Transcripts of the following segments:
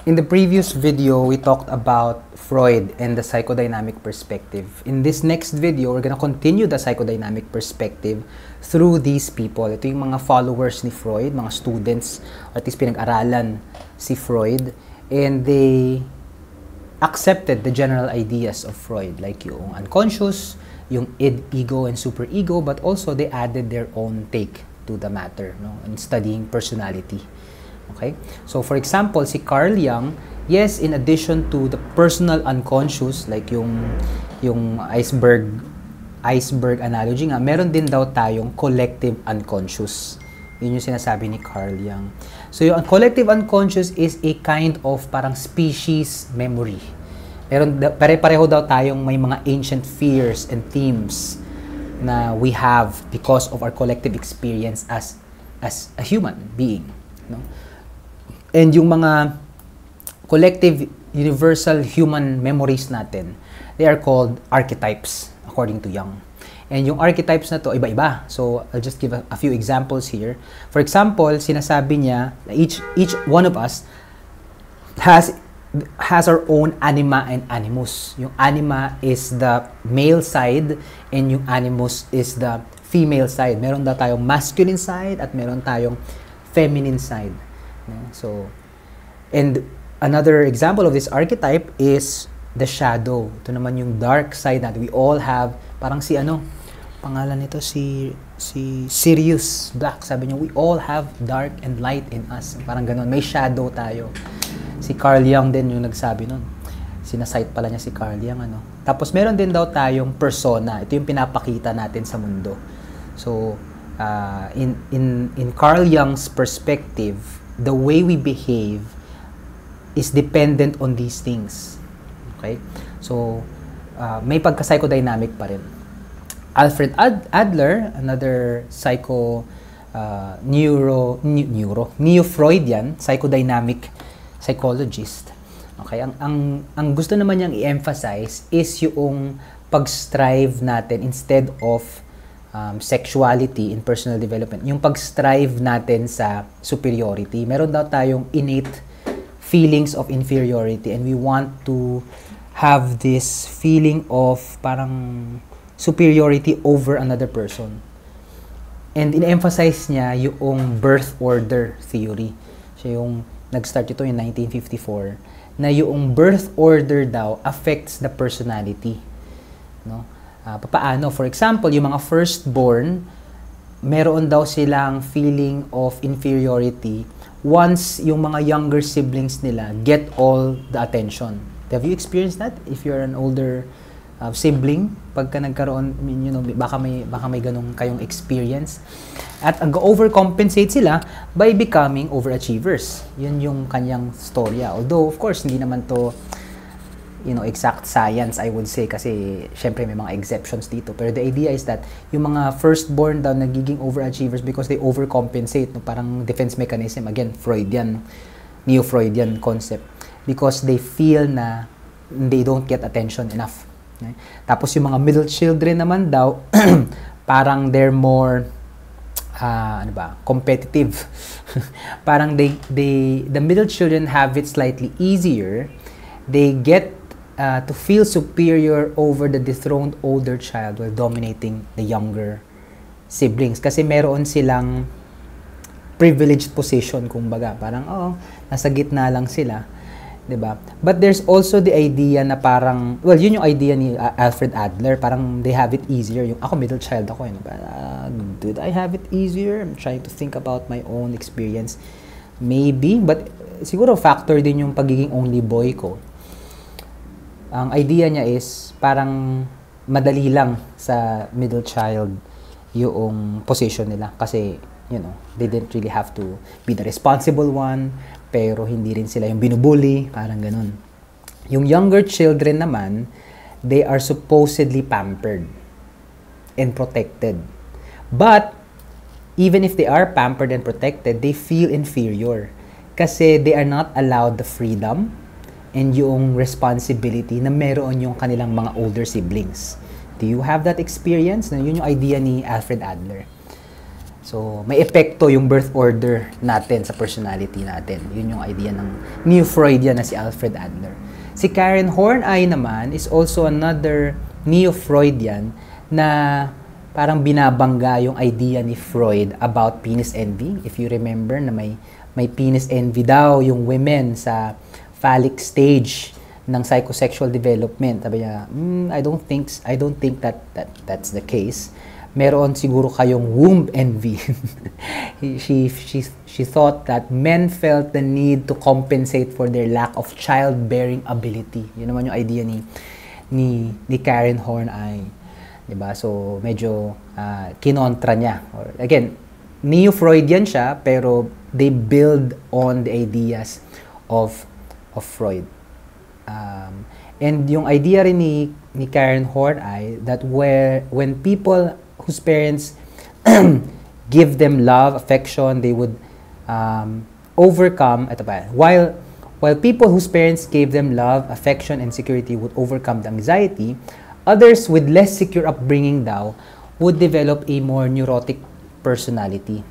In the previous video, we talked about Freud and the psychodynamic perspective. In this next video, we're gonna continue the psychodynamic perspective through these people. Ito yung mga followers ni Freud, mga students, at least pinag-aralan si Freud, and they accepted the general ideas of Freud, like yung unconscious, yung id, ego, and superego, but also they added their own take to the matter, no, in studying personality. Okay? So, for example, si Carl Jung, yes, in addition to the personal unconscious, like yung iceberg analogy nga, meron din daw tayong collective unconscious. Yun yung sinasabi ni Carl Jung. So, yung collective unconscious is a kind of parang species memory. Pare-pareho daw tayong may mga ancient fears and themes na we have because of our collective experience as a human being. No? And yung mga collective universal human memories natin, they are called archetypes according to Jung. And yung archetypes na to iba-iba. So I'll just give a few examples here. For example, sinasabi niya na each one of us has our own anima and animus. Yung anima is the male side and yung animus is the female side. Meron daw tayong masculine side at meron tayong feminine side. So, and another example of this archetype is the shadow. Ito naman yung dark side natin. We all have, parang pangalan nito si Sirius Black. Sabi niya, we all have dark and light in us. Parang ganun. May shadow tayo. Si Carl Jung din yung nagsabi nun. Sinasite pala niya si Carl Jung. Tapos meron din daw tayong persona. Ito yung pinapakita natin sa mundo. So, in Carl Jung's perspective, the way we behave is dependent on these things. Okay? So, may pagka-psychodynamic pa rin. Alfred Adler, another neo-Freudian psychodynamic psychologist. Okay? Ang gusto naman niyang i-emphasize is yung pag-strive natin instead of sexuality in personal development. Yung pag-strive natin sa superiority. Meron daw tayong innate feelings of inferiority and we want to have this feeling of parang superiority over another person. And in-emphasize niya yung birth order theory. Siya yung nag-start ito in 1954 na yung birth order daw affects the personality. No? Paano? For example, yung mga firstborn, meron daw silang feeling of inferiority once yung mga younger siblings nila get all the attention. Have you experienced that? If you're an older sibling, pagka nagkaroon, baka may ganong kayong experience. At overcompensate sila by becoming overachievers. Yun yung kanyang storya. Although, of course, hindi naman to exact science, I would say, kasi syempre may mga exceptions dito. Pero the idea is that yung mga firstborn daw nagiging overachievers because they overcompensate, no? Parang defense mechanism, again, Freudian, neo-Freudian concept. Because they feel na they don't get attention enough. Okay? Tapos yung mga middle children naman daw, parang they're more, competitive. Parang the middle children have it slightly easier. They get to feel superior over the dethroned older child while dominating the younger siblings. Kasi meron silang privileged position, kumbaga. Parang, nasa gitna lang sila. Diba? But there's also the idea na parang, well, yun yung idea ni Alfred Adler. Parang they have it easier. Yung ako, middle child ako. Did I have it easier? I'm trying to think about my own experience. Maybe, but siguro factor din yung pagiging only boy ko. Ang idea niya is parang madali lang sa middle child yung position nila kasi they didn't really have to be the responsible one pero hindi rin sila yung binubully, parang ganun. Yung younger children naman, they are supposedly pampered and protected. But even if they are pampered and protected, they feel inferior kasi they are not allowed the freedom and yung responsibility na meron yung kanilang mga older siblings. Do you have that experience? Yun yung idea ni Alfred Adler. So, may epekto yung birth order natin sa personality natin. Yun yung idea ng Neo-Freudian na si Alfred Adler. Si Karen Horney naman is also another Neo-Freudian na parang binabangga yung idea ni Freud about penis envy. If you remember na may penis envy daw yung women sa phallic stage ng psychosexual development. Sabi niya, I don't think that's the case. Meron siguro kayong womb envy. she thought that men felt the need to compensate for their lack of childbearing ability. Yun naman yung idea ni Karen Horney. Diba? So, medyo kinontra niya. Or, again, Neo-Freudian siya, pero they build on the ideas of Freud. And yung idea rin ni Karen Horney that when people whose parents give them love, affection, they would overcome, ito pa, while people whose parents gave them love, affection, and security would overcome the anxiety, others with less secure upbringing daw would develop a more neurotic personality.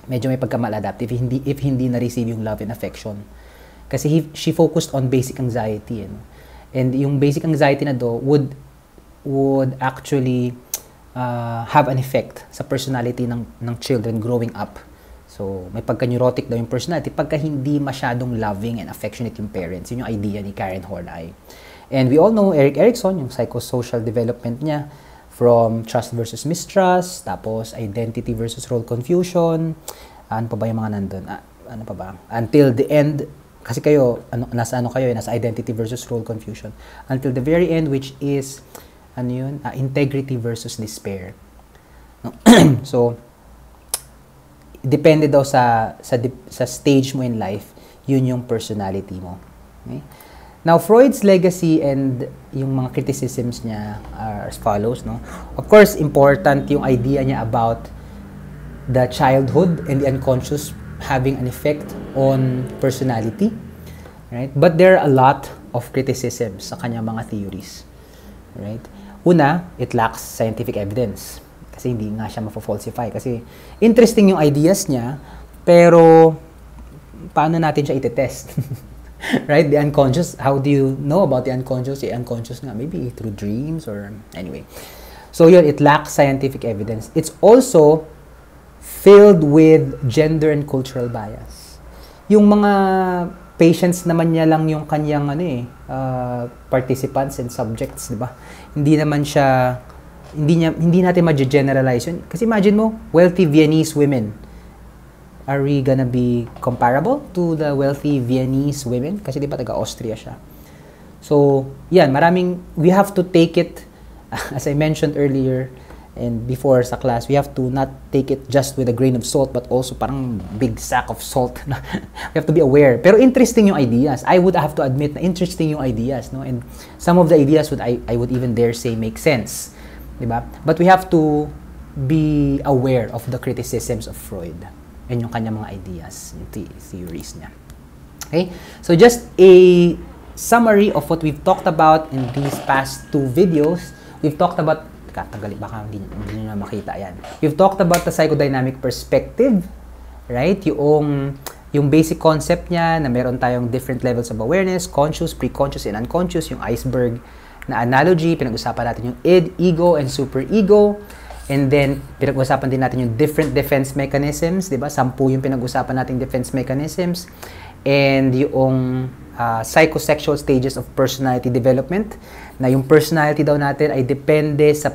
Medyo may pagka-maladaptive if hindi na-receive yung love and affection. Kasi she focused on basic anxiety. And yung basic anxiety na do would actually have an effect sa personality ng children growing up. So, may pagka-neurotic daw yung personality pagka hindi masyadong loving and affectionate yung parents. Yun yung idea ni Karen Horney. And we all know Erik Erikson, yung psychosocial development niya, from trust versus mistrust, tapos identity versus role confusion, ano pa ba yung mga nandun? Ano pa ba? Until the end, kasi kayo, nasa identity versus role confusion. Until the very end, which is, integrity versus despair. No? So, depende daw sa stage mo in life, yun yung personality mo. Okay? Now, Freud's legacy and yung mga criticisms niya are as follows, no? Of course, important yung idea niya about the childhood and the unconscious having an effect on personality, right? But there are a lot of criticisms sa kanyang mga theories, right? Una, it lacks scientific evidence kasi hindi nga siya mafo-falsify kasi interesting yung ideas niya, pero paano natin siya ite-test? Right? The unconscious, how do you know about the unconscious? The unconscious nga, maybe through dreams or anyway. So yun, it lacks scientific evidence. It's also filled with gender and cultural bias. Yung mga patients naman niya lang yung kanyang participants and subjects, di ba? Hindi naman siya, hindi natin ma-generalize yun. Kasi imagine mo, wealthy Viennese women, are we gonna be comparable to the wealthy Viennese women? Kasi di ba taga-Austria siya. So, yan, we have to take it, as I mentioned earlier and before sa class, we have to not take it just with a grain of salt, but also parang big sack of salt. We have to be aware. Pero interesting yung ideas. I would have to admit na interesting yung ideas, no? And some of the ideas I would even dare say make sense. Di ba? But we have to be aware of the criticisms of Freud and yung kanya mga ideas, yung theories niya. Okay? So just a summary of what we've talked about in these past two videos. We've talked about, baka hindi nyo na makita yan. We've talked about the psychodynamic perspective, right? Yung basic concept niya na meron tayong different levels of awareness, conscious, pre-conscious, and unconscious, yung iceberg na analogy, pinag-usapan natin yung id, ego, and superego. And then, pinag-usapan din natin yung different defense mechanisms, di ba? 10 yung pinag-usapan nating defense mechanisms. And yung psychosexual stages of personality development, na yung personality daw natin ay depende sa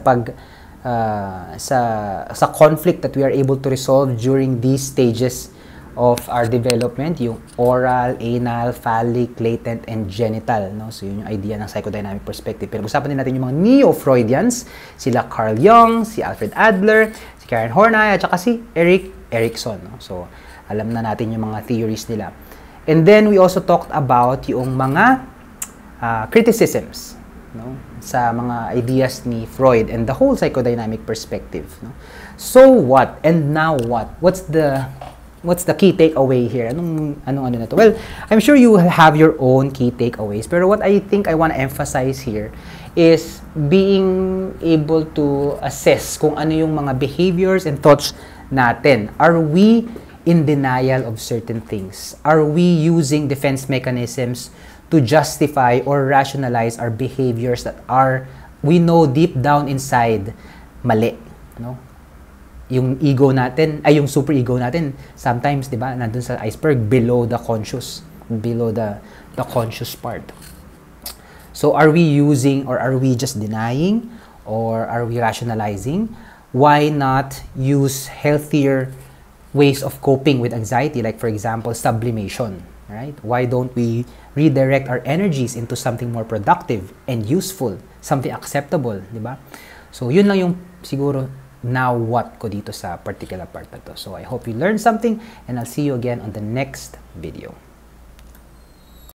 sa conflict that we are able to resolve during these stages of our development, yung oral, anal, phallic, latent, and genital. No? So, yun yung idea ng psychodynamic perspective. Pero usapan din natin yung mga Neo-Freudians, sila Carl Jung, si Alfred Adler, si Karen Horney, at saka si Erik Erikson. No? So, alam na natin yung mga theories nila. And then, we also talked about yung mga criticisms, no? Sa mga ideas ni Freud and the whole psychodynamic perspective. No? So what? And now what? What's the key takeaway here? Ano na to? Well, I'm sure you have your own key takeaways. Pero what I think I want to emphasize here is being able to assess kung ano yung mga behaviors and thoughts natin? Are we in denial of certain things? Are we using defense mechanisms to justify or rationalize our behaviors that are, we know deep down inside, mali, no? Yung ego natin, ay yung super ego natin, sometimes, di ba, nandun sa iceberg, below the conscious conscious part. So, are we using, or are we just denying, or are we rationalizing? Why not use healthier ways of coping with anxiety, like for example, sublimation, right? Why don't we redirect our energies into something more productive and useful, something acceptable, di ba? So, yun lang yung siguro now what ko dito sa particular part na to. So, I hope you learned something and I'll see you again on the next video.